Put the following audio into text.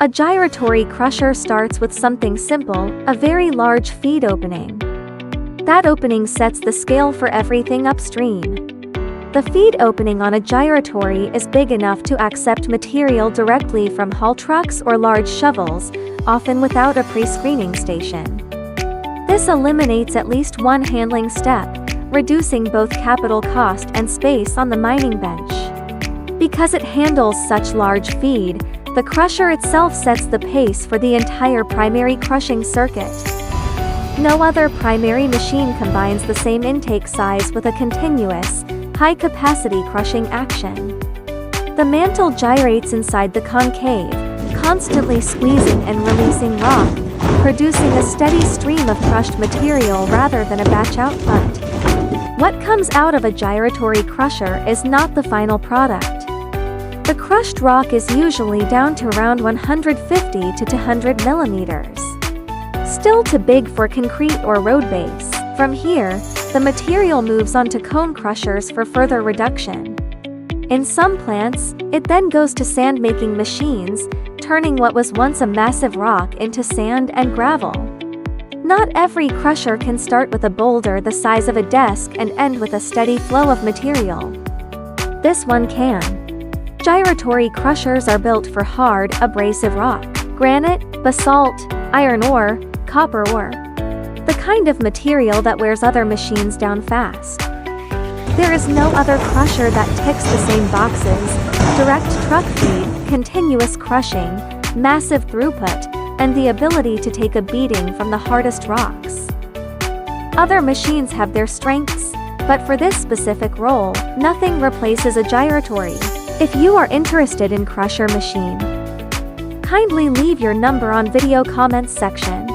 A gyratory crusher starts with something simple, a very large feed opening. That opening sets the scale for everything upstream. The feed opening on a gyratory is big enough to accept material directly from haul trucks or large shovels, often without a pre-screening station. This eliminates at least one handling step, reducing both capital cost and space on the mining bench. Because it handles such large feed, the crusher itself sets the pace for the entire primary crushing circuit. No other primary machine combines the same intake size with a continuous, high-capacity crushing action. The mantle gyrates inside the concave, constantly squeezing and releasing rock, producing a steady stream of crushed material rather than a batch output. What comes out of a gyratory crusher is not the final product. The crushed rock is usually down to around 150 to 200 millimeters. Still too big for concrete or road base. From here, the material moves onto cone crushers for further reduction. In some plants, it then goes to sand-making machines, turning what was once a massive rock into sand and gravel. Not every crusher can start with a boulder the size of a desk and end with a steady flow of material. This one can. Gyratory crushers are built for hard, abrasive rock, granite, basalt, iron ore, copper ore. The kind of material that wears other machines down fast. There is no other crusher that ticks the same boxes: direct truck feed, continuous crushing, massive throughput, and the ability to take a beating from the hardest rocks. Other machines have their strengths, but for this specific role, nothing replaces a gyratory. If you are interested in crusher machine, kindly leave your number on video comments section.